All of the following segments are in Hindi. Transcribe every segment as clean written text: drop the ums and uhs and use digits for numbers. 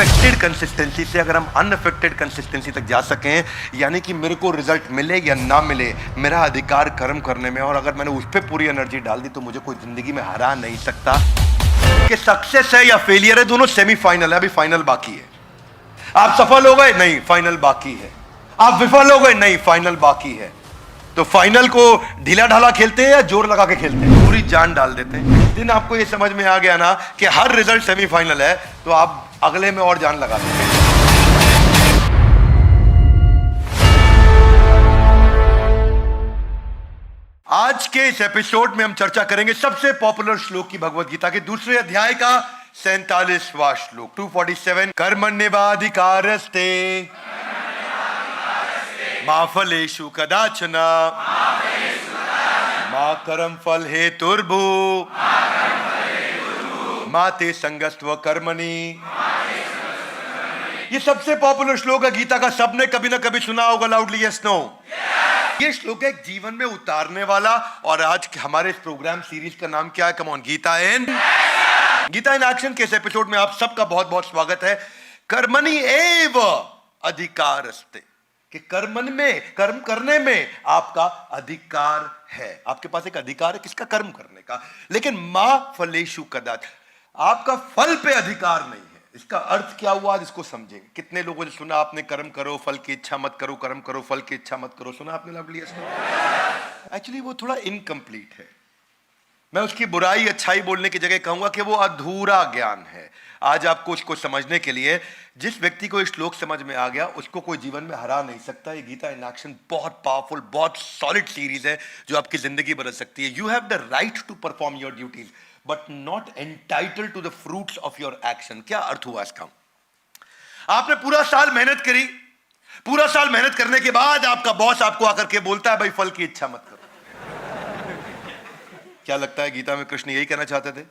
अफेक्टेड कंसिस्टेंसी से अगर हम अनअफेक्टेड कंसिस्टेंसी तक जा सकें, यानी कि मेरे को रिजल्ट मिले या ना मिले, मेरा अधिकार कर्म करने में, और अगर मैंने उस पर पूरी एनर्जी डाल दी तो मुझे कोई जिंदगी में हरा नहीं सकता। कि सक्सेस है या फेलियर है, दोनों सेमीफाइनल है, अभी फाइनल बाकी है। आप सफल हो गए, नहीं, फाइनल बाकी है। आप विफल हो गए, नहीं, फाइनल बाकी है। तो फाइनल को ढीला ढाला खेलते हैं या जोर लगा के खेलते हैं? पूरी जान डाल देते हैं। जिस दिन आपको ये समझ में आ गया ना कि हर रिजल्ट सेमीफाइनल है, तो आप अगले में और जान लगा देंगे। आज के इस एपिसोड में हम चर्चा करेंगे सबसे पॉपुलर श्लोक की, भगवत गीता के दूसरे अध्याय का 47वां श्लोक 247। कर्मण्येवाधिकारस्ते मा फलेषु कदाचन मा कर्म फल हेतुर्भु मा ते संगस्त्व कर्मणि। ये सबसे पॉपुलर श्लोक है गीता का, सबने कभी ना कभी सुना होगा। Loudly yes no. ये श्लोक है जीवन में उतारने वाला। और आज हमारे इस प्रोग्राम सीरीज का नाम क्या है? Come on, Gita in action के इस एपिसोड में आप सबका बहुत बहुत स्वागत है। कर्मणि एव अधिकारस्ते, कि कर्मन में, कर्म करने में आपका अधिकार है। आपके पास एक अधिकार है, किसका? कर्म करने का। लेकिन मा फलेषु कदाच, आपका फल पे अधिकार नहीं है। इसका अर्थ क्या हुआ, आज इसको समझेंगे। कितने लोगों ने सुना आपने, कर्म करो फल की इच्छा मत करो, कर्म करो फल की इच्छा मत करो? सुना आपने? लवली एक्चुअली वो थोड़ा इनकम्प्लीट है। मैं उसकी बुराई अच्छाई बोलने की जगह कहूंगा कि वो अधूरा ज्ञान है। आज आपको उसको समझने के लिए, जिस व्यक्ति को इस श्लोक समझ में आ गया उसको कोई जीवन में हरा नहीं सकता। ये गीता इन एक्शन बहुत पावरफुल, बहुत सॉलिड सीरीज है जो आपकी जिंदगी बदल सकती है। You have the right to perform your duties but not entitled to the fruits of your action. क्या अर्थ हुआ इसका? आपने पूरा साल मेहनत करी, पूरा साल मेहनत करने के बाद आपका बॉस आपको आकर के बोलता है भाई फल की इच्छा मत करो। क्या लगता है गीता में कृष्ण यही कहना चाहते थे?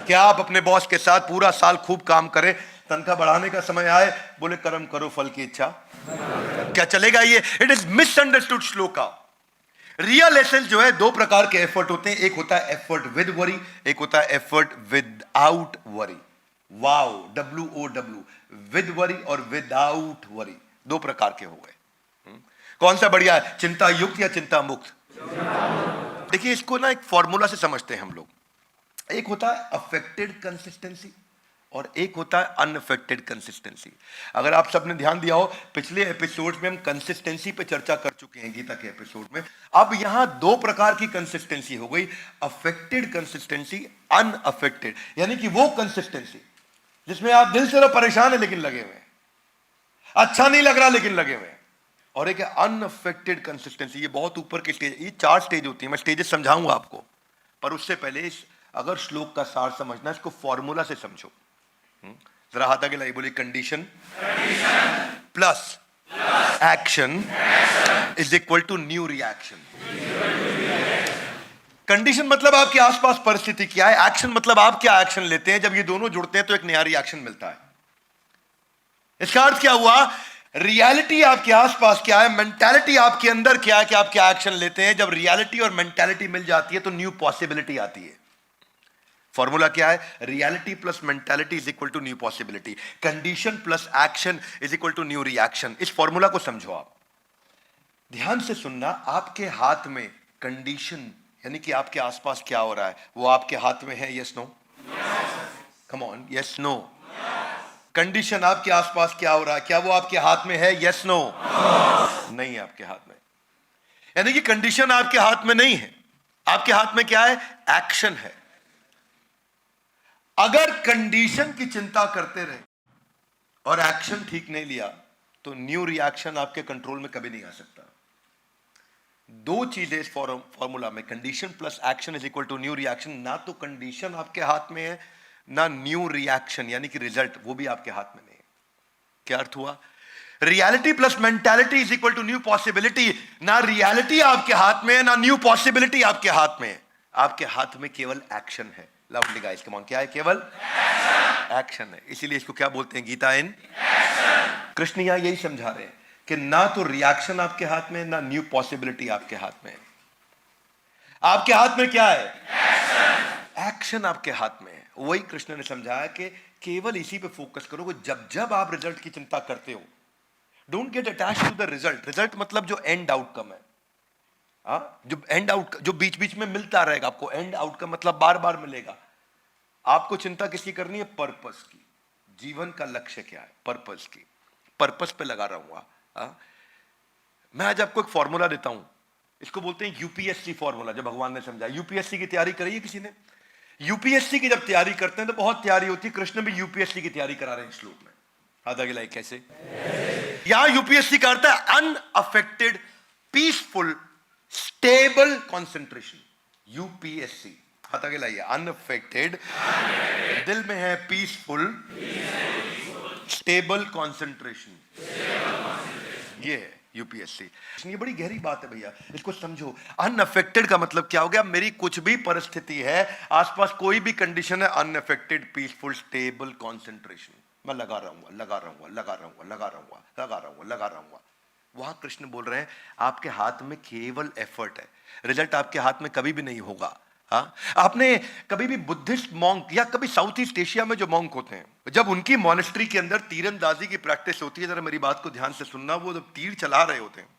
क्या आप अपने बॉस के साथ पूरा साल खूब काम करें, तनख्वाह बढ़ाने का समय आए बोले कर्म करो फल की इच्छा? क्या चलेगा ये? It is misunderstood shloka. Real essence जो है, दो प्रकार के एफर्ट होते हैं। एक होता है एफर्ट विद वरी, एक होता है effort without worry. Wow, WOW, with worry और विदाउट वरी, दो प्रकार के हो गए। कौन सा बढ़िया है, चिंता युक्त या चिंता मुक्त? देखिए, इसको ना एक फॉर्मूला से समझते हैं हम लोग। एक होता है अफेक्टेड कंसिस्टेंसी और एक होता है अनअफेक्टेड कंसिस्टेंसी। अगर आप सबने ध्यान दिया हो, पिछले एपिसोड में हम कंसिस्टेंसी पे चर्चा कर चुके हैं गीता के एपिसोड में। अब यहां दो प्रकार की कंसिस्टेंसी हो गई, अफेक्टेड कंसिस्टेंसी, अनअफेक्टेड। यानी कि वो कंसिस्टेंसी जिसमें आप दिल से तो परेशान है लेकिन लगे हुए, अच्छा नहीं लग रहा लेकिन लगे हुए। और एक अनअफेक्टेड कंसिस्टेंसी, ये बहुत ऊपर की स्टेज। ये 4 स्टेज होती है, मैं स्टेजेस समझाऊंगा आपको, पर उससे पहले अगर श्लोक का सार समझना, इसको फॉर्मूला से समझो। जरा हाथ आगे लाइए, बोलिए condition plus action is equal to new reaction. Condition मतलब आपके आसपास परिस्थिति क्या है, एक्शन मतलब आप क्या एक्शन लेते हैं। जब ये दोनों जुड़ते हैं तो एक नया रिएक्शन मिलता है। इसका अर्थ क्या हुआ? रियलिटी आपके आसपास क्या है, मेंटालिटी आपके अंदर क्या है कि आप क्या एक्शन लेते हैं। जब रियलिटी और मेंटालिटी मिल जाती है तो न्यू पॉसिबिलिटी आती है। फॉर्मूला क्या है? Reality plus mentality is equal to new possibility, condition plus action is equal to new reaction. इस फॉर्मूला को समझो आप, ध्यान से सुनना। आपके हाथ में कंडीशन, यानी कि आपके आसपास क्या हो रहा है, वो आपके हाथ में है? Yes no? Come on, yes no? Condition आपके आसपास क्या हो रहा है, क्या वो आपके हाथ में है? Yes no? नहीं है आपके हाथ में। यानी कि कंडीशन आपके हाथ में नहीं है, आपके हाथ में क्या है? एक्शन है। अगर कंडीशन की चिंता करते रहे और एक्शन ठीक नहीं लिया तो न्यू रिएक्शन आपके कंट्रोल में कभी नहीं आ सकता। दो चीजें इस फॉर्मूला में, condition plus action is equal to new reaction. ना तो कंडीशन आपके हाथ में है, ना न्यू रिएक्शन यानी कि रिजल्ट, वो भी आपके हाथ में नहीं है। क्या अर्थ हुआ? Reality plus mentality is equal to new possibility. ना रियलिटी आपके हाथ में है, ना न्यू पॉसिबिलिटी आपके हाथ में है। आपके हाथ में केवल एक्शन है। लवली गाइस, कम ऑन, क्या है? केवल एक्शन है। इसीलिए इसको क्या बोलते हैं? Gita in action. कृष्ण यहां यही समझा रहे हैं कि ना तो रिएक्शन आपके हाथ में, ना न्यू पॉसिबिलिटी आपके हाथ में है। आपके हाथ में क्या है? एक्शन। एक्शन आपके हाथ में है। वही कृष्ण ने समझाया कि केवल इसी पे फोकस करो कि जब जब आप रिजल्ट की चिंता करते हो, don't get attach to the result. Result मतलब जो एंड आउटकम है, जो एंड आउट, जो बीच बीच में मिलता रहेगा आपको, एंड आउटकम मतलब बार बार मिलेगा। आपको चिंता किसकी करनी है? पर्पस की। जीवन का लक्ष्य क्या है? पर्पस की। पर्पस पे लगा रहूंगा। मैं आज आपको एक फॉर्मूला देता हूं, इसको बोलते हैं यूपीएससी फॉर्मूला, जो भगवान ने समझाया। यूपीएससी की तैयारी करी है किसी ने? यूपीएससी की जब तैयारी करते हैं तो बहुत तैयारी होती है। कृष्ण भी यूपीएससी की तैयारी करा रहे हैं श्लोक में। आधा गिलाई कैसे? यहां यूपीएससी का अर्थ है unaffected, peaceful, stable concentration. UPSC हाथा गिलाई है, अनअफेक्टेड, दिल में है पीसफुल, स्टेबल कॉन्सेंट्रेशन, ये है यूपीएससी। ये बड़ी गहरी बात है भैया, इसको समझो। अनअफेक्टेड का मतलब क्या हो गया? मेरी कुछ भी परिस्थिति है, आसपास कोई भी कंडीशन है, अनअफेक्टेड, पीसफुल, स्टेबल कॉन्सेंट्रेशन। मैं लगा रहूंगा, लगा रहूंगा, लगा रहूंगा, लगा रहूंगा, लगा रहूंगा, लगा रहूंगा। वहां कृष्ण बोल रहे हैं आपके हाथ में केवल एफर्ट है, रिजल्ट आपके हाथ में कभी भी नहीं होगा। हाँ, आपने कभी भी बुद्धिस्ट मॉन्क या कभी साउथ ईस्ट एशिया में जो मॉन्क होते हैं, जब उनकी मॉनेस्ट्री के अंदर तीरंदाजी की प्रैक्टिस होती है, जरा मेरी बात को ध्यान से सुनना, वो जब तीर चला रहे होते हैं,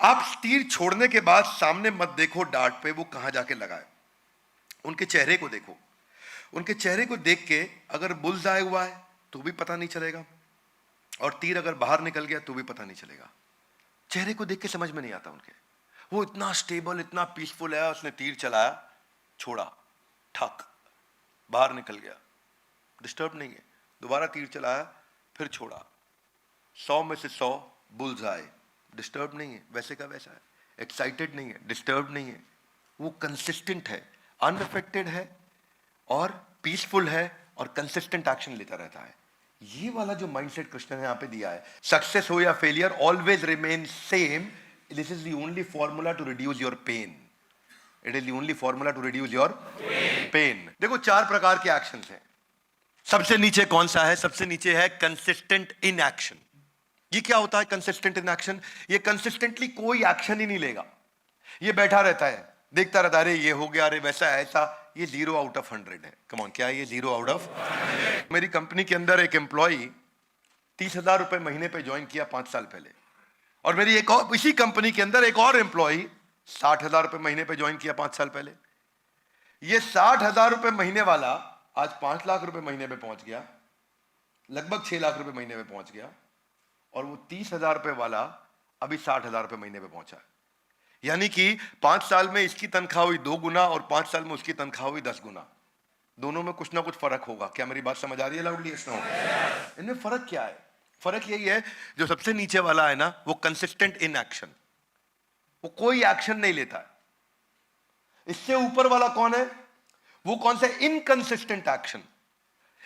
आप तीर छोड़ने के बाद सामने मत देखो डार्ट पे वो कहां जाके लगा है, उनके चेहरे को देखो। उनके चेहरे को देख के अगर बुल्स आए हुआ है तो भी पता नहीं चलेगा, और तीर अगर बाहर निकल गया तो भी पता नहीं चलेगा। चेहरे को देख के समझ में नहीं आता उनके। वो इतना स्टेबल, इतना पीसफुल है। उसने तीर चलाया, छोड़ा, ठक, बाहर निकल गया, डिस्टर्ब नहीं है। दोबारा तीर चलाया, फिर छोड़ा, 100 में से 100 बुल्स आए, डिस्टर्ब नहीं है, वैसे का वैसा है। एक्साइटेड नहीं है, डिस्टर्ब नहीं है। वो कंसिस्टेंट है, अनअफेक्टेड है, और पीसफुल है, और कंसिस्टेंट एक्शन लेता रहता है। ये वाला जो माइंडसेट कृष्ण ने यहां पे दिया है, सक्सेस हो या failure, always remain same. This is the only formula to reduce your pain. It is the only formula to reduce your pain. देखो 4 प्रकार के एक्शंस हैं। सबसे नीचे कौन सा है? सबसे नीचे है कंसिस्टेंट इन एक्शन। ये क्या होता है कंसिस्टेंट इन एक्शन? ये कंसिस्टेंटली कोई एक्शन ही नहीं लेगा, ये बैठा रहता है, देखता रहता है, अरे ये हो गया, अरे वैसा ऐसा। ये 0 आउट ऑफ 100 है। कम ऑन, क्या है ये? 0 आउट ऑफ 100। मेरी कंपनी के अंदर एक एम्प्लॉई 30,000 रुपए महीने पे ज्वाइन किया 5 साल पहले, और मेरी एक और इसी कंपनी के अंदर एक और एम्प्लॉई 60,000 रुपए महीने पे ज्वाइन किया 5 साल पहले। ये 60,000 रुपए महीने वाला आज 5 लाख रुपए महीने पे पहुंच गया, लगभग 6 लाख रुपए महीने पे पहुंच गया, और वो 30,000 रुपए वाला अभी 60,000 रुपए महीने पे पहुंचा। यानी कि 5 साल में इसकी तनख्वाह हुई 2 गुना, और 5 साल में उसकी तनख्वाह हुई 10 गुना। दोनों में कुछ ना कुछ फर्क होगा। क्या मेरी बात समझ आ रही है लाउडली? इनमें फर्क क्या है? फर्क यही है, जो सबसे नीचे वाला है ना, वो कंसिस्टेंट इन एक्शन, वो कोई एक्शन नहीं लेता है। इससे ऊपर वाला कौन है? वो कौन सा? Inconsistent action.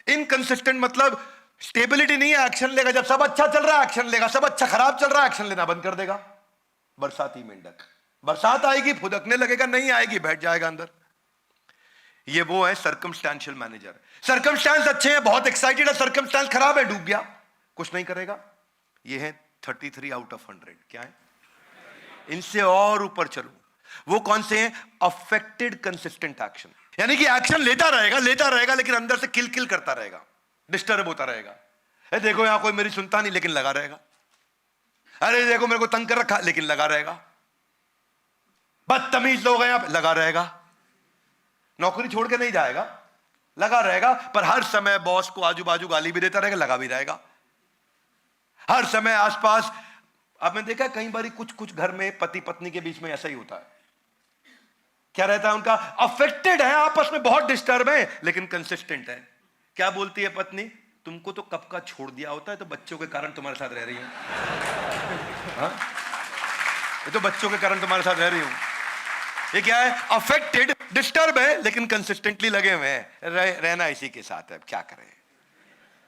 इनकंसिस्टेंट मतलब स्टेबिलिटी नहीं है, एक्शन लेगा। जब सब अच्छा चल रहा है एक्शन लेगा, सब अच्छा खराब चल रहा है एक्शन लेना बंद कर देगा। बरसाती मेंढक, बरसात आएगी फुदकने लगेगा, नहीं आएगी बैठ जाएगा अंदर। ये वो है सर्कमस्टेंशियल मैनेजर। सर्कमस्टेंस अच्छे हैं, बहुत एक्साइटेड है, सर्कमस्टेंस खराब है, डूब गया, कुछ नहीं करेगा। ये है 33 आउट ऑफ 100। क्या है? इनसे और ऊपर चलो, वो कौन से हैं? Affected consistent action. यानी कि एक्शन लेता रहेगा, लेकिन अंदर से किल किल करता रहेगा, डिस्टर्ब होता रहेगा। अरे देखो यहां कोई मेरी सुनता नहीं, लेकिन लगा रहेगा। अरे देखो मेरे को तंग कर रखा, लेकिन लगा रहेगा। बदतमीज लोग हैं यहां पे, लगा रहेगा। नौकरी छोड़ के नहीं जाएगा, लगा रहेगा। पर हर समय बॉस को आजू बाजू गाली भी देता रहेगा, लगा भी रहेगा। हर समय आसपास, आपने देखा कई बार कुछ घर में पति पत्नी के बीच में ऐसा ही होता है। क्या रहता है उनका? अफेक्टेड है, आपस में बहुत डिस्टर्ब है, लेकिन कंसिस्टेंट है। क्या बोलती है पत्नी? तुमको तो कब का छोड़ दिया होता है, तो बच्चों के कारण तुम्हारे साथ रह रही हूं। हाँ? ये तो बच्चों के कारण तुम्हारे साथ रह रही हूं। ये क्या है? अफेक्टेड, डिस्टर्ब है, लेकिन कंसिस्टेंटली लगे हुए हैं। रहना इसी के साथ है, क्या करें।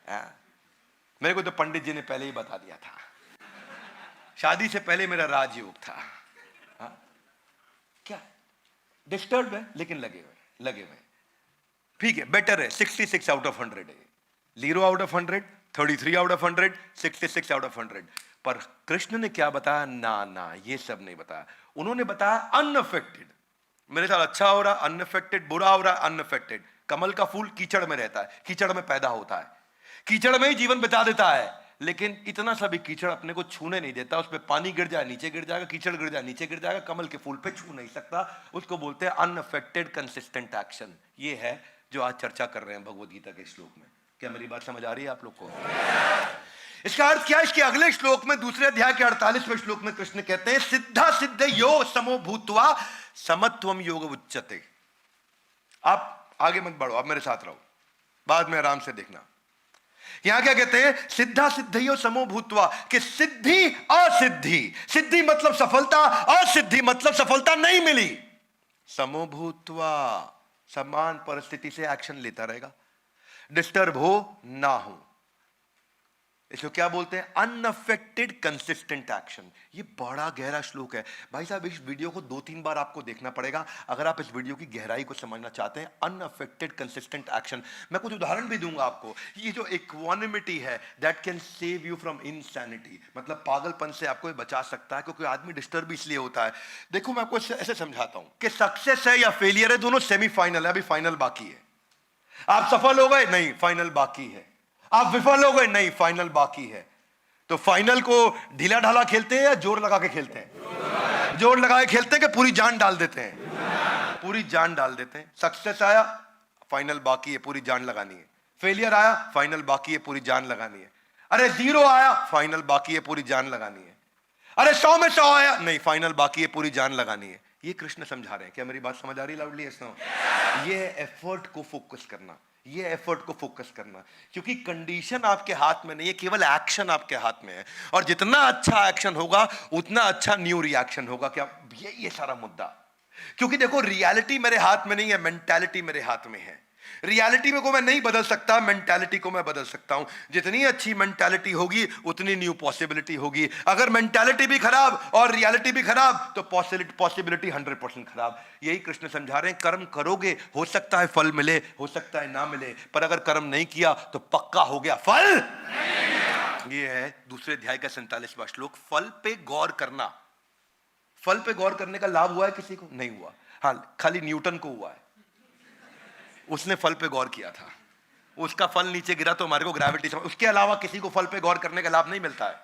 हाँ? मेरे को तो पंडित जी ने पहले ही बता दिया था, शादी से पहले मेरा राजयोग था। हाँ? क्या? डिस्टर्ब है, लेकिन लगे हुए। ठीक है, बेटर है। 66 आउट ऑफ 100 है। 0 out of 100, 33 out of 100, 66 out of 100। पर कृष्ण ने क्या बताया? ना, ये सब नहीं बताया। उन्होंने बताया अनअफेक्टेड। मेरे साथ अच्छा हो रहा, अनअफेक्टेड, बुरा हो रहा, अनअफेक्टेड, कमल का फूल कीचड़ में रहता है, कीचड़ में पैदा होता है, कीचड़ में ही जीवन बिता देता है, लेकिन इतना सा भी कीचड़ अपने को छूने नहीं देता। उस पर पानी गिर जाए नीचे गिर जाएगा, कीचड़ गिर जाए नीचे गिर जाएगा, कमल के फूल पे छू नहीं सकता। उसको बोलते हैं अनअफेक्टेड कंसिस्टेंट एक्शन। ये है जो आज चर्चा कर रहे हैं भगवद गीता के श्लोक में। क्या मेरी बात समझ आ रही है आप लोग को? इसका अर्थ क्या है? इसके अगले श्लोक में, दूसरे अध्याय के 48वें श्लोक में कृष्ण कहते हैं सिद्धा सिद्ध यो समो भूत्वा समत्वम योग उच्यते। आप आगे मत बढ़ो, आप मेरे साथ रहो, बाद में आराम से देखना। यहां क्या कहते हैं? सिद्धा सिद्धियो समो भूत्वा, कि सिद्धि असिद्धि, सिद्धि मतलब सफलता, असिद्धि मतलब सफलता नहीं मिली, समो भूत्वा समान परिस्थिति से एक्शन लेता रहेगा, डिस्टर्ब हो ना हो। इसको क्या बोलते हैं? Unaffected consistent action. ये बड़ा गहरा श्लोक है भाई साहब। इस वीडियो को 2-3 बार आपको देखना पड़ेगा अगर आप इस वीडियो की गहराई को समझना चाहते हैं। Unaffected consistent action. मैं कुछ उदाहरण भी दूंगा आपको। ये जो इक्वानिमिटी है, that can save you from insanity, मतलब पागलपन से आपको बचा सकता है, क्योंकि आदमी डिस्टर्ब इसलिए होता है। देखो मैं आपको ऐसे समझाता हूं कि सक्सेस है या फेलियर है, दोनों सेमीफाइनल है, अभी फाइनल बाकी है। आप सफल हो गए? नहीं, फाइनल बाकी है। आप विफल हो गए? नहीं, फाइनल बाकी है। तो फाइनल को ढीला ढाला खेलते हैं या जोर लगा के खेलते हैं? जोर लगा के खेलते हैं कि पूरी जान डाल देते हैं? पूरी जान डाल देते हैं। सक्सेस आया, फाइनल बाकी है, पूरी जान लगानी है। फेलियर आया, फाइनल बाकी है, पूरी जान लगानी है। अरे 0 आया, फाइनल बाकी है, पूरी जान लगानी है। अरे 100 में 100 आया, नहीं, फाइनल बाकी है, पूरी जान लगानी है। ये कृष्ण समझा रहे हैं। क्या मेरी बात समझ आ रही लाउडली? ये एफर्ट को फोकस करना, ये एफर्ट को फोकस करना, क्योंकि कंडीशन आपके हाथ में नहीं है, केवल एक्शन आपके हाथ में है। और जितना अच्छा एक्शन होगा उतना अच्छा न्यू रिएक्शन होगा। क्या ये सारा मुद्दा? क्योंकि देखो, रियलिटी मेरे हाथ में नहीं है, मेंटालिटी मेरे हाथ में है। रियलिटी में को मैं नहीं बदल सकता, मेंटालिटी को मैं बदल सकता हूं। जितनी अच्छी मेंटालिटी होगी उतनी न्यू पॉसिबिलिटी होगी। अगर मेंटालिटी भी खराब और रियलिटी भी खराब तो पॉसिबिलिटी 100% खराब। यही कृष्ण समझा रहे हैं। कर्म करोगे, हो सकता है फल मिले, हो सकता है ना मिले, पर अगर कर्म नहीं किया तो पक्का हो गया फल। ये है दूसरे अध्याय का 47वां श्लोक। फल पे गौर करना। फल पे गौर करने का लाभ हुआ है किसी को? नहीं हुआ। हाँ, खाली न्यूटन को हुआ है। उसने फल पे गौर किया था, उसका फल नीचे गिरा तो हमारे को ग्रेविटी समझ। उसके अलावा किसी को फल पे गौर करने का लाभ नहीं मिलता है।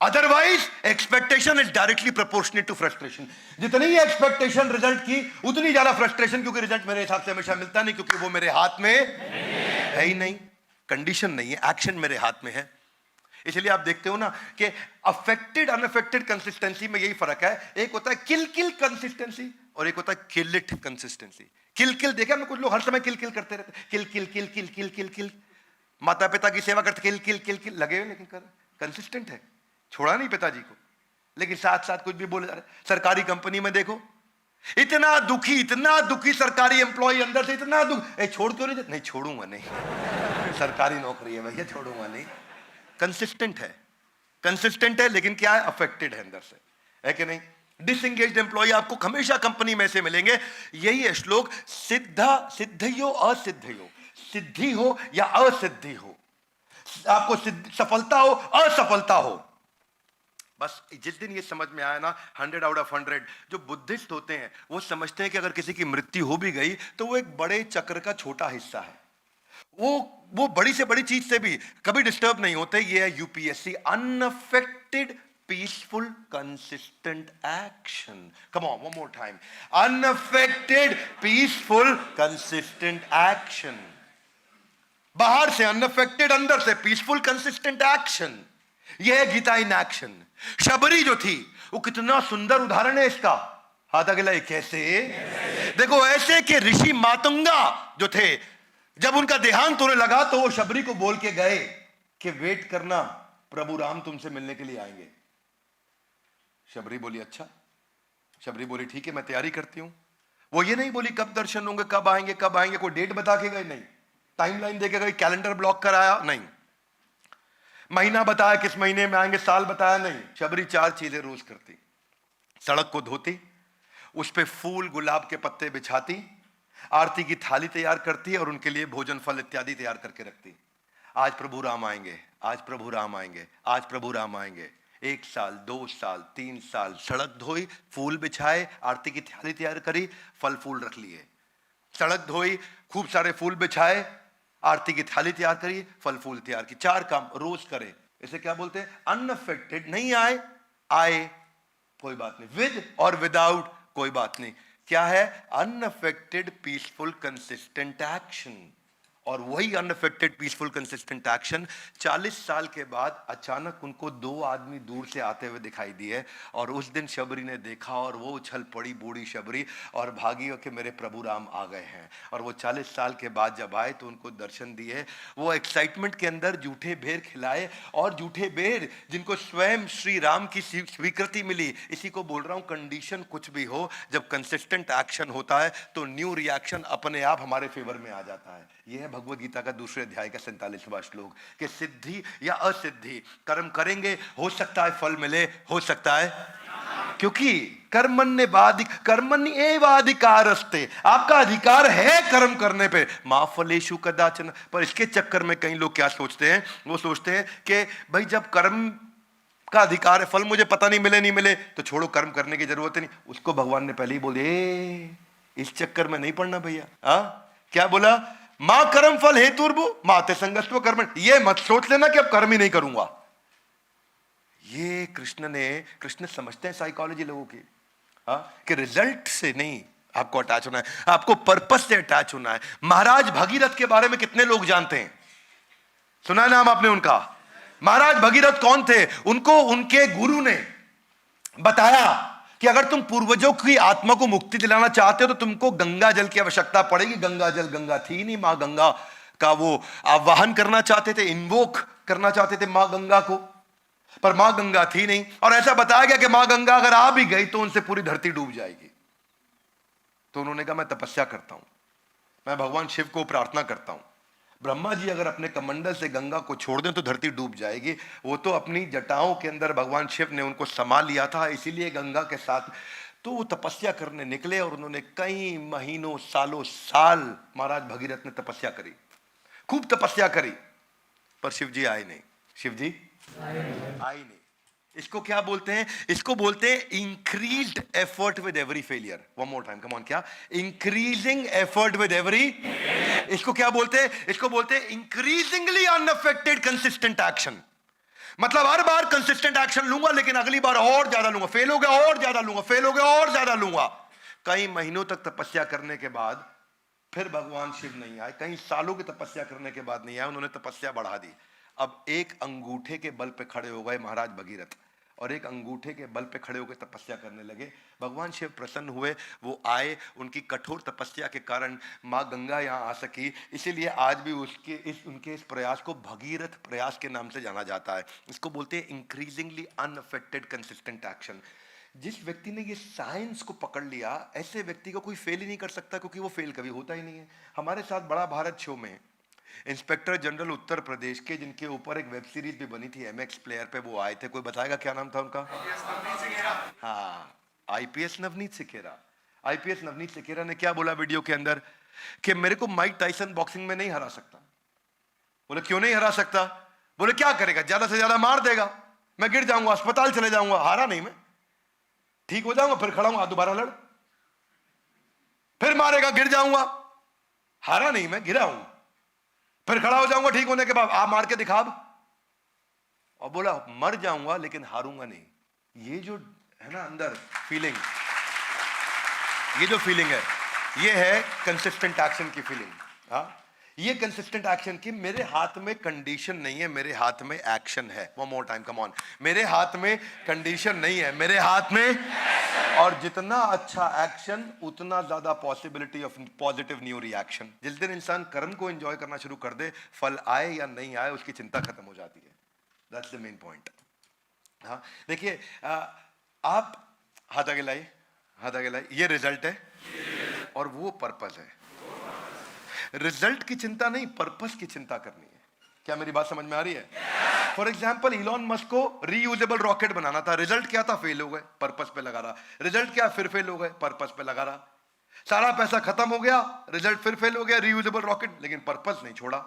Otherwise expectation is directly proportionate to frustration. जितनी ही एक्सपेक्टेशन रिजल्ट की, उतनी ज्यादा फ्रस्ट्रेशन, क्योंकि रिजल्ट मेरे हिसाब से हमेशा मिलता नहीं, क्योंकि वो मेरे हाथ में है ही नहीं। कंडीशन नहीं है, एक्शन मेरे हाथ में है। इसलिए आप देखते हो ना कि अफेक्टेड अनअफेक्टेड कंसिस्टेंसी में यही फर्क है। एक होता है किल किल कंसिस्टेंसी और एक होता है किल इट कंसिस्टेंसी। किल किल देखा हमने, कुछ लोग हर समय किल किल करते रहते, किल किल किल किल किल किल किल। माता पिता की सेवा करते, किल किल किल किल लगे हुए, लेकिन कर कंसिस्टेंट है, छोड़ा नहीं पिताजी को, लेकिन साथ साथ कुछ भी बोले जा रहे। सरकारी कंपनी में देखो, इतना दुखी सरकारी एम्प्लॉय अंदर से, इतना दुख, छोड़ क्यों नहीं? नहीं छोड़ूंगा, नहीं, सरकारी नौकरी है भैया, छोड़ूंगा नहीं। कंसिस्टेंट है, लेकिन क्या है? अफेक्टेड है अंदर से, है कि नहीं? डिसएंगेज्ड एम्प्लॉय आपको हमेशा कंपनी में से मिलेंगे। यही है श्लोक। सिद्धियो असिद्धियो, सिद्धि हो या असिद्धि हो, आपको सफलता हो असफलता हो, बस जिस दिन ये समझ में आया ना, 100 आउट ऑफ 100 जो बुद्धिस्ट होते हैं वो समझते हैं कि अगर किसी की मृत्यु हो भी गई तो वो एक बड़े चक्र का छोटा हिस्सा है। वो बड़ी से बड़ी चीज से भी कभी डिस्टर्ब नहीं होते। ये है UPSC, unaffected peaceful consistent action. Come on, one more time, unaffected peaceful consistent action. बाहर से अनअफेक्टेड, अंदर से पीसफुल कंसिस्टेंट एक्शन। यह है गीता इन एक्शन। शबरी जो थी वो कितना सुंदर उदाहरण है इसका। हाथ अगला, कैसे? देखो, ऐसे कि ऋषि मातंगा जो थे, जब उनका देहांत होने लगा तो वो शबरी को बोल के गए कि वेट करना, प्रभु राम तुमसे मिलने के लिए आएंगे। शबरी बोली अच्छा। शबरी बोली ठीक है, मैं तैयारी करती हूं। वो ये नहीं बोली कब दर्शन होंगे, कब आएंगे, कोई डेट बता के गए नहीं, टाइमलाइन दे के गए, कैलेंडर ब्लॉक कराया नहीं, महीना बताया किस महीने में आएंगे, साल बताया नहीं। शबरी 4 चीजें रोज करती। सड़क को धोती, उस पे फूल गुलाब के पत्ते बिछाती, आरती की थाली तैयार करती और उनके लिए भोजन फल इत्यादि तैयार करके रखती। आज प्रभु राम आएंगे, आज प्रभु राम आएंगे, आज प्रभु राम आएंगे। 1 साल, 2 साल, 3 साल, सड़क धोई, फूल बिछाए, आरती की थाली तैयार करी, फल फूल रख लिए। सड़क धोई, खूब सारे फूल बिछाए, आरती की थाली तैयार करी, फल फूल तैयार की, 4 काम रोज करे। इसे क्या बोलते हैं? अनअफेक्टेड। नहीं आए, आए कोई बात नहीं, विद और विदाउट कोई बात नहीं। क्या है? Unaffected peaceful consistent action. और वही अनअफेक्टेड पीसफुल कंसिस्टेंट एक्शन 40 साल के बाद अचानक उनको 2 आदमी दूर से आते हुए दिखाई दिए, और उस दिन शबरी ने देखा और वो उछल पड़ी, बूढ़ी शबरी, और भागी कि मेरे प्रभु राम आ गए हैं। और वो 40 साल के बाद जब आए तो उनको दर्शन दिए। वो एक्साइटमेंट के अंदर जूठे बेर खिलाए, और जूठे बेर जिनको स्वयं श्री राम की स्वीकृति मिली। इसी को बोल रहा हूं, कंडीशन कुछ भी हो, जब कंसिस्टेंट एक्शन होता है तो न्यू रिएक्शन अपने आप हमारे फेवर में आ जाता है। यह है भगवद गीता का दूसरे अध्याय का 47वां श्लोक, कि सिद्धि या असिद्धि, कर्म करेंगे, हो सकता है फल मिले, हो सकता है, क्योंकि कर्मण्येवाधिकारस्ते, आपका अधिकार है कर्म करने पे, मा फलेषु कदाचन। पर इसके चक्कर में कई लोग क्या सोचते हैं? वो सोचते हैं कि भाई जब कर्म का अधिकार है, फल मुझे पता नहीं मिले नहीं मिले तो छोड़ो, कर्म करने की जरूरत नहीं। उसको भगवान ने पहले ही बोले, इस चक्कर में नहीं पड़ना भैया। क्या बोला? मां कर्म फल हेतुर्भु माते संगस्त्व कर्म। ये मत सोच लेना कि अब कर्म ही नहीं करूंगा। ये कृष्ण समझते हैं साइकोलॉजी लोगों की, कि रिजल्ट से नहीं आपको अटैच होना है, आपको पर्पस से अटैच होना है। महाराज भगीरथ के बारे में कितने लोग जानते हैं? सुना है नाम आपने उनका? महाराज भगीरथ कौन थे? उनको उनके गुरु ने बताया कि अगर तुम पूर्वजों की आत्मा को मुक्ति दिलाना चाहते हो तो तुमको गंगा जल की आवश्यकता पड़ेगी। गंगा थी नहीं, मां गंगा का वो आवाहन करना चाहते थे, इन्वोक करना चाहते थे मां गंगा को, पर मां गंगा थी नहीं। और ऐसा बताया गया कि मां गंगा अगर आ भी गई तो उनसे पूरी धरती डूब जाएगी। तो उन्होंने कहा मैं तपस्या करता हूं, मैं भगवान शिव को प्रार्थना करता हूं, ब्रह्मा जी अगर अपने कमंडल से गंगा को छोड़ दें तो धरती डूब जाएगी। वो तो अपनी जटाओं के अंदर भगवान शिव ने उनको समा लिया था, इसीलिए गंगा के साथ। तो वो तपस्या करने निकले और उन्होंने कई महीनों सालों साल महाराज भगीरथ ने तपस्या करी, खूब तपस्या करी, पर शिव जी आए नहीं। शिव जी आए नहीं। इसको क्या बोलते हैं? इसको बोलते हैं increased effort with every failure. One more time, come on. क्या? Increasing effort with every. इसको क्या बोलते हैं? इसको बोलते हैं इंक्रीजिंगली अनअफेक्टेड कंसिस्टेंट एक्शन। मतलब हर बार कंसिस्टेंट एक्शन लूंगा, लेकिन अगली बार और ज्यादा लूंगा, फेल हो गया और ज्यादा लूंगा, फेल हो गया और ज्यादा लूंगा। कई महीनों तक तपस्या करने के बाद फिर भगवान शिव नहीं आए, कई सालों की तपस्या करने के बाद नहीं आए, उन्होंने तपस्या बढ़ा दी। अब एक अंगूठे के बल पे खड़े हो गए महाराज भगीरथ, और एक अंगूठे के बल पे खड़े होकर तपस्या करने लगे। भगवान शिव प्रसन्न हुए, वो आए, उनकी कठोर तपस्या के कारण माँ गंगा यहाँ आ सकी। इसीलिए आज भी उनके इस प्रयास को भगीरथ प्रयास के नाम से जाना जाता है। इसको बोलते हैं इंक्रीजिंगली अनअफेक्टेड कंसिस्टेंट एक्शन। जिस व्यक्ति ने ये साइंस को पकड़ लिया, ऐसे व्यक्ति को कोई फेल ही नहीं कर सकता, क्योंकि वो फेल कभी होता ही नहीं है। हमारे साथ बड़ा भारत शो में इंस्पेक्टर जनरल उत्तर प्रदेश के, जिनके ऊपर एक वेब सीरीज भी बनी थी एमएक्स प्लेयर पे, वो आए थे। कोई बताएगा क्या नाम था उनका? हाँ, आईपीएस नवनीत सिखेरा। आईपीएस नवनीत सिखेरा ने क्या बोला वीडियो के अंदर? कि मेरे को माइक टाइसन बॉक्सिंग में नहीं हरा सकता। बोले क्यों नहीं हरा सकता? बोले क्या करेगा, ज्यादा से ज्यादा मार देगा, मैं गिर जाऊंगा, अस्पताल चले जाऊंगा। हारा नहीं मैं, ठीक हो जाऊंगा, फिर खड़ा हूं, दोबारा लड़, फिर मारेगा, गिर जाऊंगा। हारा नहीं मैं, गिरा हूं, फिर खड़ा हो जाऊंगा ठीक होने के बाद, आप मार के दिखा। और बोला मर जाऊंगा लेकिन हारूंगा नहीं। ये जो है ना अंदर फीलिंग, ये जो फीलिंग है, ये है कंसिस्टेंट एक्शन की फीलिंग। हाँ, ये कंसिस्टेंट एक्शन की, मेरे हाथ में कंडीशन नहीं है, मेरे हाथ में एक्शन है। One more time, come on. मेरे हाथ में कंडीशन नहीं है, मेरे हाथ में। और जितना अच्छा एक्शन उतना ज्यादा possibility of positive new reaction. जिस दिन इंसान कर्म को एंजॉय करना शुरू कर दे, फल आए या नहीं आए उसकी चिंता खत्म हो जाती है। That's the main point. हाँ, देखिए, आप हाथ आगे लाइए, हाथ आगे लाइए। ये रिजल्ट है और वो पर्पस है। रिजल्ट की चिंता नहीं, पर्पस की चिंता करनी है। क्या मेरी बात समझ में आ रही है? फॉर एग्जाम्पल, इलॉन मस्क को रीयूजेबल रॉकेट बनाना था, रिजल्ट क्या था? फेल हो गए, पर्पस पे लगा रहा। रिजल्ट क्या? फिर फेल हो गए, पर्पस पे लगा रहा। सारा पैसा खत्म हो गया, रिजल्ट फिर फेल हो गया, रीयूजेबल रॉकेट, लेकिन पर्पस नहीं छोड़ा।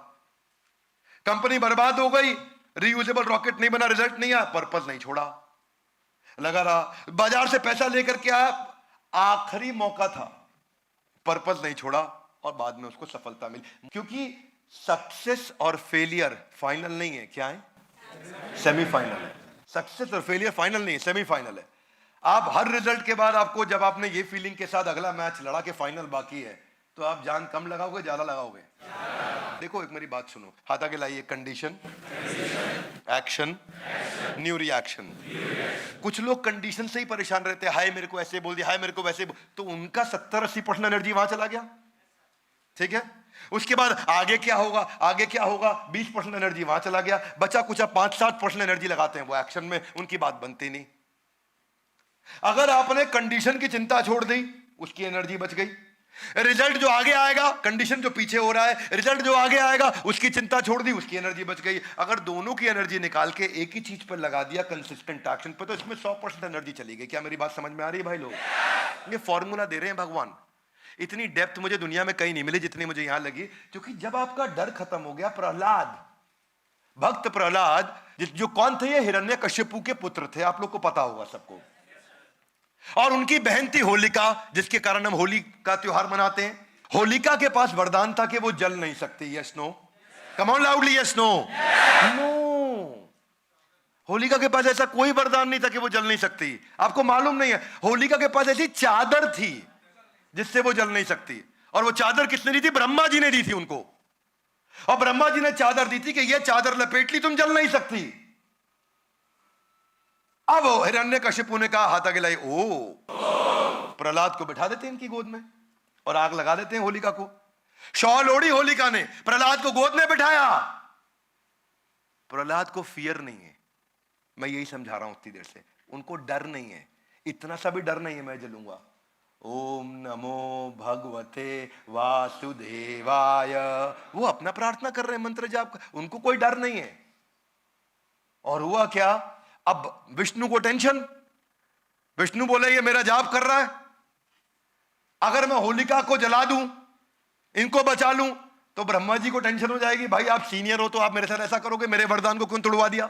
कंपनी बर्बाद हो गई, रीयूजेबल रॉकेट नहीं बना, रिजल्ट नहीं आया, पर्पस नहीं छोड़ा, लगा रहा। बाजार से पैसा लेकर के आया, आखिरी मौका था, पर्पस नहीं छोड़ा, और बाद में उसको सफलता मिली। क्योंकि सक्सेस और फेलियर फाइनल नहीं है, क्या है? सेमीफाइनल है। सक्सेस और फेलियर फाइनल नहीं है, सेमीफाइनल है। आप हर रिजल्ट के बाद आपको, जब आपने ये फीलिंग के साथ अगला मैच लड़ा के फाइनल बाकी है, तो आप जान कम लगाओगे ज्यादा लगाओगे? देखो एक मेरी बात सुनो, हाथ आगे लाइए। Condition, action, new reaction. कुछ लोग कंडीशन से ही परेशान रहते हैं, हाय मेरे को ऐसे बोल दिया, हाय मेरे को वैसे तो उनका 70-80% एनर्जी वहां चला गया। ठीक है, उसके बाद आगे क्या होगा, आगे क्या होगा, 20% एनर्जी वहां चला गया। बचा कुछ 5-7% एनर्जी लगाते हैं वो एक्शन में, उनकी बात बनती नहीं। अगर आपने कंडीशन की चिंता छोड़ दी, उसकी एनर्जी बच गई। रिजल्ट जो आगे आएगा, कंडीशन जो पीछे हो रहा है, रिजल्ट जो आगे आएगा उसकी चिंता छोड़ दी, उसकी एनर्जी बच गई। अगर दोनों की एनर्जी निकाल के एक ही चीज पर लगा दिया, कंसिस्टेंट एक्शन पर, तो इसमें 100% एनर्जी चली गई। क्या मेरी बात समझ में आ रही है भाई लोग? ये फॉर्मूला दे रहे हैं भगवान। इतनी डेप्थ मुझे दुनिया में कहीं नहीं मिली जितनी मुझे यहां लगी। क्योंकि जब आपका डर खत्म हो गया, प्रहलाद, भक्त प्रहलाद, जो कौन थे? ये हिरण्यकश्यपु के पुत्र थे, आप लोग को पता होगा सबको। और उनकी बहन थी होलिका, जिसके कारण हम होली का त्योहार मनाते हैं। होलिका के पास वरदान था कि वो जल नहीं सकती। Yes no? Come on loudly, yes no? No, Holika के पास ऐसा कोई वरदान नहीं था कि वो जल नहीं सकती। आपको मालूम नहीं है, होलिका के पास ऐसी चादर थी जिससे वो जल नहीं सकती। और वो चादर किसने दी थी? ब्रह्मा जी ने दी थी उनको। और ब्रह्मा जी ने चादर दी थी कि ये चादर लपेट ली, तुम जल नहीं सकती। अब हिरण्यकशिपु ने कहा, हाथ आगे लाई, ओ प्रहलाद को बिठा देते हैं इनकी गोद में और आग लगा देते हैं होलिका को। शॉल ओढ़ी होलिका ने, प्रहलाद को गोद में बिठाया। प्रहलाद को फियर नहीं है, मैं यही समझा रहा हूं इतनी देर से। उनको डर नहीं है, इतना सा भी डर नहीं है मैं जलूंगा। ओम नमो भगवते वासुदेवाय, वो अपना प्रार्थना कर रहे हैं, मंत्र जाप कर, उनको कोई डर नहीं है। और हुआ क्या? अब विष्णु को टेंशन। विष्णु बोले ये मेरा जाप कर रहा है, अगर मैं होलिका को जला दूं, इनको बचा लूं, तो ब्रह्मा जी को टेंशन हो जाएगी, भाई आप सीनियर हो तो आप मेरे साथ ऐसा करोगे, मेरे वरदान को क्यों तोड़वा दिया?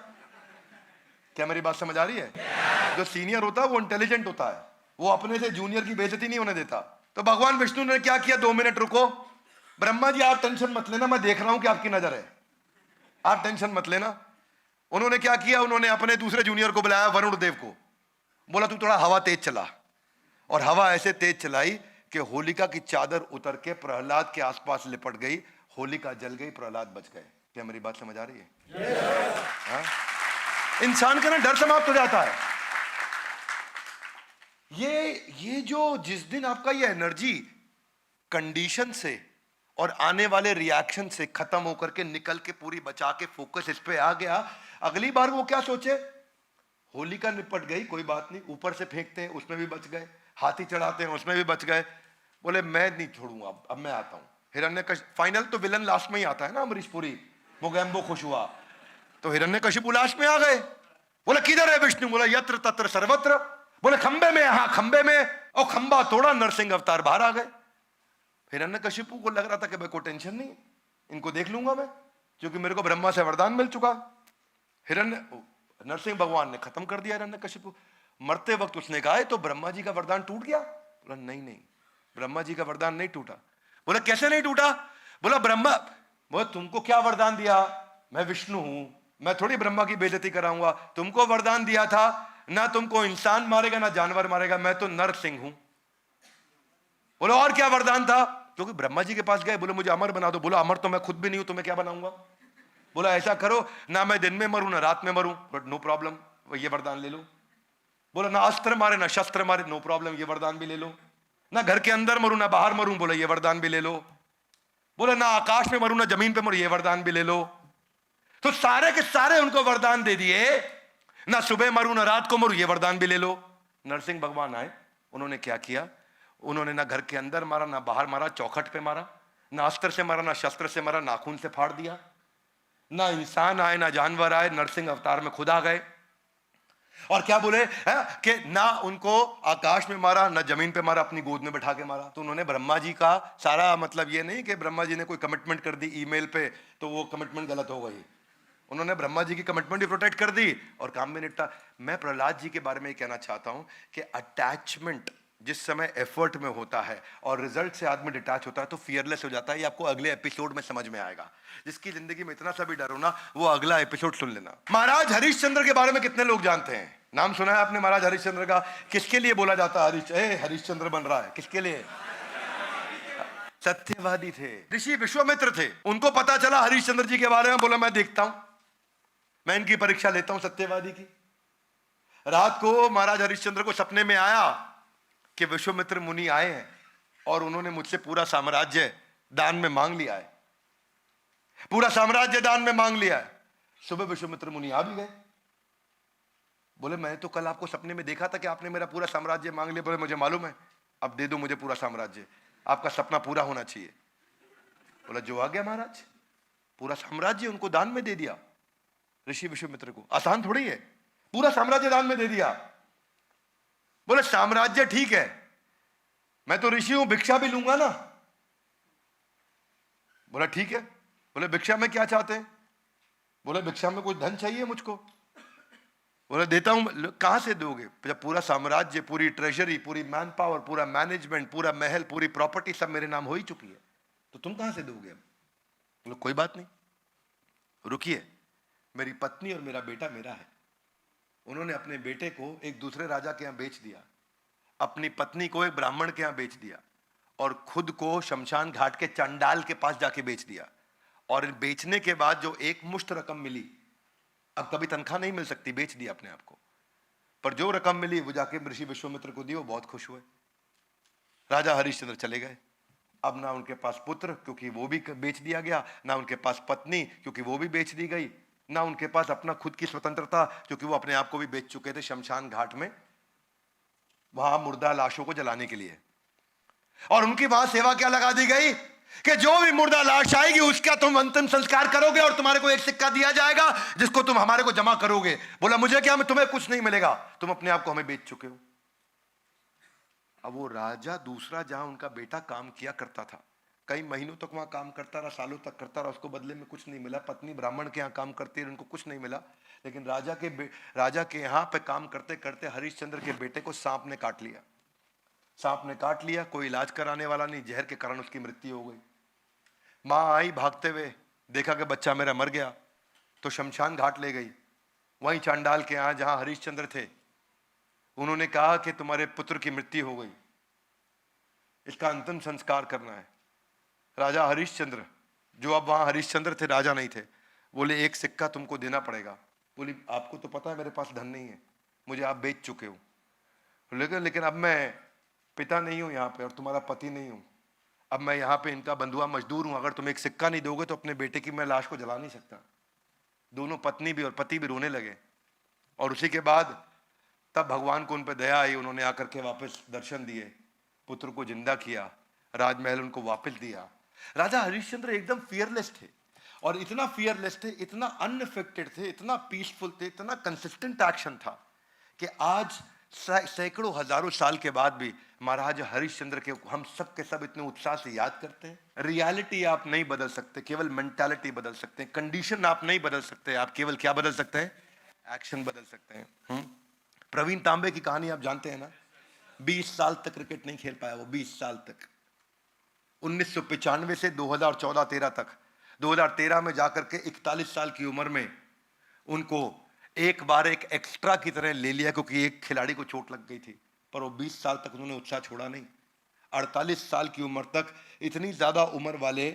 क्या मेरी बात समझ आ रही है? जो सीनियर होता है वो इंटेलिजेंट होता है, वो अपने से जूनियर की बेइज्जती नहीं होने देता। तो भगवान विष्णु ने क्या किया? 2 मिनट रुको, ब्रह्मा जी आप टेंशन मत लेना, मैं देख रहा हूं कि आपकी नजर है, आप टेंशन मत लेना। उन्होंने क्या किया? उन्होंने अपने दूसरे जूनियर को बुलाया, वरुण देव को। बोला तू थोड़ा हवा तेज चला, और हवा ऐसे तेज चलाई कि होलिका की चादर उतर के प्रहलाद के आसपास लिपट गई। होलिका जल गई, प्रहलाद बच गए। क्या मेरी बात समझ आ रही है? इंसान का ना डर समाप्त हो जाता है। ये जो जिस दिन आपका ये एनर्जी कंडीशन से और आने वाले रिएक्शन से खत्म होकर के निकल के पूरी बचा के फोकस इस पे आ गया, अगली बार वो क्या सोचे? होलिका निपट गई, कोई बात नहीं, ऊपर से फेंकते हैं उसमें भी बच गए, हाथी चढ़ाते हैं उसमें भी बच गए। बोले मैं नहीं छोड़ूंगा, अब मैं आता हूं। हिरण्यकशिपु, फाइनल तो विलन लास्ट में ही आता है ना, अमरीश पुरी, मोगैम्बो खुश हुआ, तो हिरण्यकशिपु लास्ट में आ गए। बोले किधर है विष्णु? बोला यत्र तत्र सर्वत्र। बोले खंबे में, हाँ खंबे में, और खंबा तोड़ा, नरसिंह अवतार बाहर आ गए। हिरण्यकशिपु को लग रहा था कि भाई कोई टेंशन नहीं, इनको देख लूंगा मैं, क्योंकि मेरे को ब्रह्मा से वरदान मिल चुका। नरसिंह भगवान ने खत्म कर दिया हिरण्यकशिपु। मरते वक्त उसने कहा तो ब्रह्मा जी का वरदान टूट गया? बोला नहीं नहीं, ब्रह्मा जी का वरदान नहीं टूटा। बोला कैसे नहीं टूटा? बोला ब्रह्मा, बोला तुमको क्या वरदान दिया? मैं विष्णु हूं, मैं थोड़ी ब्रह्मा की बेइज्जती कराऊंगा। तुमको वरदान दिया था ना तुमको इंसान मारेगा ना जानवर मारेगा, मैं तो नरसिंह हूं। बोलो और क्या वरदान था? क्योंकि ब्रह्मा जी के पास गए, बोले मुझे अमर बना दो। बोला अमर तो मैं खुद भी नहीं हूं, तो मैं क्या बनाऊंगा? बोला ऐसा करो ना मैं दिन में मरूं ना रात में मरूं, बट नो प्रॉब्लम, ये वरदान ले लो। बोला ना अस्त्र मारे ना शस्त्र मारे, नो प्रॉब्लम, ये वरदान भी ले लो। ना घर के अंदर मरूं ना बाहर मरूं, बोला ये वरदान भी ले लो। बोला ना आकाश में मरूं ना जमीन पे मरूं, ये वरदान भी ले लो। तो सारे के सारे उनको वरदान दे दिए, ना सुबह मरूं ना रात को मरूं, ये वरदान भी ले लो। नरसिंह भगवान आए, उन्होंने क्या किया? उन्होंने ना घर के अंदर मारा ना बाहर मारा, चौखट पे मारा, ना अस्त्र से मारा ना शस्त्र से मारा, नाखून से फाड़ दिया। ना इंसान आए ना जानवर आए, नरसिंह अवतार में खुद आ गए। और क्या बोले कि ना उनको आकाश में मारा ना जमीन पे मारा, अपनी गोद में बैठा के मारा। तो उन्होंने ब्रह्मा जी का सारा, मतलब ये नहीं कि ब्रह्मा जी ने कोई कमिटमेंट कर दी ईमेल पे तो वो कमिटमेंट गलत हो गई, उन्होंने ब्रह्मा जी की कमिटमेंट भी प्रोटेक्ट कर दी और काम भी निपटा। मैं प्रहलाद जी के बारे में कहना चाहता हूं कि अटैचमेंट जिस समय एफर्ट में होता है और रिजल्ट से आदमी डिटैच होता है तो फियरलेस हो जाता है। ये आपको अगले एपिसोड में समझ में आएगा। जिसकी जिंदगी में इतना सा भी डर हो ना, वो अगला एपिसोड सुन लेना। महाराज हरिश्चंद्र के बारे में कितने लोग जानते हैं? नाम सुना है आपने महाराज हरिश्चंद्र का? किसके लिए बोला जाता है हरिश्चंद्र बन रहा है? किसके लिए? सत्यवादी थे, ऋषि विश्वामित्र थे। उनको पता चला हरिश्चंद्र जी के बारे में, बोला मैं देखता हूं, मैं इनकी परीक्षा लेता हूं सत्यवादी की। रात को महाराज हरिश्चंद्र को सपने में आया कि विश्वामित्र मुनि आए हैं और उन्होंने मुझसे पूरा साम्राज्य दान में मांग लिया है, पूरा साम्राज्य दान में मांग लिया है। सुबह विश्वामित्र मुनि आ भी गए। बोले मैं तो कल आपको सपने में देखा था कि आपने मेरा पूरा साम्राज्य मांग लिया। बोले मुझे मालूम है, अब दे दो मुझे पूरा साम्राज्य, आपका सपना पूरा होना चाहिए। बोला जो आ गया महाराज, पूरा साम्राज्य उनको दान में दे दिया ऋषि विश्वामित्र को। आसान थोड़ी है, पूरा साम्राज्य दान में दे दिया। बोले साम्राज्य ठीक है, मैं तो ऋषि हूं, भिक्षा भी लूंगा ना। बोला ठीक है। बोले भिक्षा में क्या चाहते हैं? बोले भिक्षा में कुछ धन चाहिए मुझको। बोले देता हूं। कहां से दोगे? जब पूरा साम्राज्य, पूरी ट्रेजरी, पूरी मैन पावर, पूरा मैनेजमेंट, पूरा महल, पूरी प्रॉपर्टी सब मेरे नाम हो ही चुकी है, तो तुम कहां से दोगे? बोले कोई बात नहीं, रुकिए, मेरी पत्नी और मेरा बेटा मेरा है। उन्होंने अपने बेटे को एक दूसरे राजा के यहां बेच दिया, अपनी पत्नी को एक ब्राह्मण के यहां बेच दिया और खुद को शमशान घाट के चंडाल के पास जाके बेच दिया। और बेचने के बाद जो एक मुश्त रकम मिली, अब कभी तनख्वाह नहीं मिल सकती, बेच दिया अपने आप को, पर जो रकम मिली वो जाके ऋषि विश्वामित्र को दी। वो बहुत खुश हुए। राजा हरिश्चंद्र चले गए। अब ना उनके पास पुत्र क्योंकि वो भी बेच दिया गया, ना उनके पास पत्नी क्योंकि वो भी बेच दी गई, ना उनके पास अपना खुद की स्वतंत्रता क्योंकि वो अपने आप को भी बेच चुके थे शमशान घाट में, वहां मुर्दा लाशों को जलाने के लिए। और उनकी वहां सेवा क्या लगा दी गई कि जो भी मुर्दा लाश आएगी उसका तुम अंतिम संस्कार करोगे और तुम्हारे को एक सिक्का दिया जाएगा जिसको तुम हमारे को जमा करोगे। बोला मुझे क्या, तुम्हें कुछ नहीं मिलेगा, तुम अपने आप को हमें बेच चुके हो। अब वो राजा दूसरा जहां उनका बेटा काम किया करता था, कई महीनों तक वहां काम करता रहा, सालों तक करता रहा, उसको बदले में कुछ नहीं मिला। पत्नी ब्राह्मण के यहाँ काम करती रही, उनको कुछ नहीं मिला। लेकिन राजा के यहाँ पे काम करते करते हरिश्चंद्र के बेटे को सांप ने काट लिया। सांप ने काट लिया, कोई इलाज कराने वाला नहीं, जहर के कारण उसकी मृत्यु हो गई। माँ आई भागते हुए, देखा कि बच्चा मेरा मर गया, तो शमशान घाट ले गई। वहीं चांडाल के यहाँ जहां हरिश्चंद्र थे, उन्होंने कहा कि तुम्हारे पुत्र की मृत्यु हो गई, इसका अंतिम संस्कार करना है। राजा हरिश्चंद्र, जो अब वहां हरिश्चंद्र थे, राजा नहीं थे, बोले एक सिक्का तुमको देना पड़ेगा। बोली आपको तो पता है मेरे पास धन नहीं है, मुझे आप बेच चुके हो, लेकिन अब मैं पिता नहीं हूं यहाँ पे और तुम्हारा पति नहीं हूं, अब मैं यहाँ पे इनका बंधुआ मजदूर हूं, अगर तुम एक सिक्का नहीं दोगे तो अपने बेटे की मैं लाश को जला नहीं सकता। दोनों पत्नी भी और पति भी रोने लगे। और उसी के बाद तब भगवान को उन पर दया आई, उन्होंने आकर के वापस दर्शन दिए, पुत्र को जिंदा किया, राजमहल उनको वापस दिया। राजा हरिश्चंद्र एकदम फियरलेस थे, और इतना फियरलेस थे, इतना अनअफेक्टेड थे, इतना पीसफुल थे, इतना कंसिस्टेंट एक्शन था कि आज सैकड़ों हजारों साल के बाद भी महाराज हरिश्चंद्र के हम सब के सब इतने उत्साह से याद करते हैं। रियलिटी आप नहीं बदल सकते, केवल मेंटालिटी बदल सकते हैं। कंडीशन आप नहीं बदल सकते, आप केवल क्या बदल सकते हैं? एक्शन बदल सकते हैं। प्रवीण तांबे की कहानी आप जानते हैं ना? 20 साल तक क्रिकेट नहीं खेल पाया वो, 20 साल तक, 1995 से 2014-13 तक। 2013 में जाकर के 41 साल की उम्र में उनको एक बार एक एक्स्ट्रा की तरह ले लिया क्योंकि एक खिलाड़ी को चोट लग गई थी, पर वो 20 साल तक उन्होंने उत्साह छोड़ा नहीं। 48 साल की उम्र तक इतनी ज्यादा उम्र वाले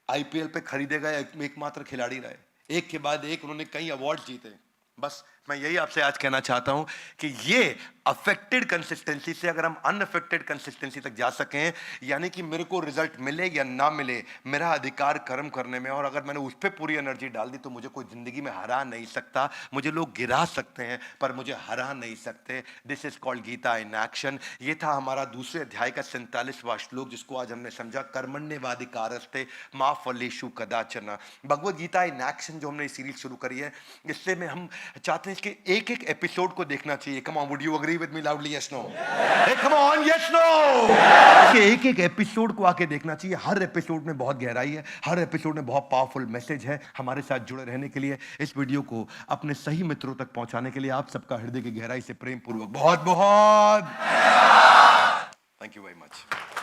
आईपीएल पे खरीदे गए एकमात्र खिलाड़ी रहे। एक के बाद एक उन्होंने कई अवार्ड जीते। बस मैं यही आपसे आज कहना चाहता हूं कि ये अफेक्टेड कंसिस्टेंसी से अगर हम अनअफेक्टेड कंसिस्टेंसी तक जा सकें, यानी कि मेरे को रिजल्ट मिले या ना मिले, मेरा अधिकार कर्म करने में, और अगर मैंने उस पर पूरी एनर्जी डाल दी तो मुझे कोई जिंदगी में हरा नहीं सकता। मुझे लोग गिरा सकते हैं पर मुझे हरा नहीं सकते। This is called Gita in action. ये था हमारा दूसरे अध्याय का 47वां श्लोक, जिसको आज हमने समझा, कर्मण्येवाधिकारस्ते मा फलेषु कदाचन। भगवद गीता इन एक्शन जो हमने सीरीज शुरू करी है, इससे में हम चाहते हैं कि एक एक एपिसोड को देखना चाहिए। Come on, would you agree with me loudly? Yes no? Come on, yes no? एक एक एपिसोड को आके देखना चाहिए। हर एपिसोड में बहुत गहराई है, हर एपिसोड में बहुत पावरफुल मैसेज है। हमारे साथ जुड़े रहने के लिए, इस वीडियो को अपने सही मित्रों तक पहुंचाने के लिए आप सबका हृदय की गहराई से प्रेम पूर्वक बहुत बहुत थैंक यू वेरी मच।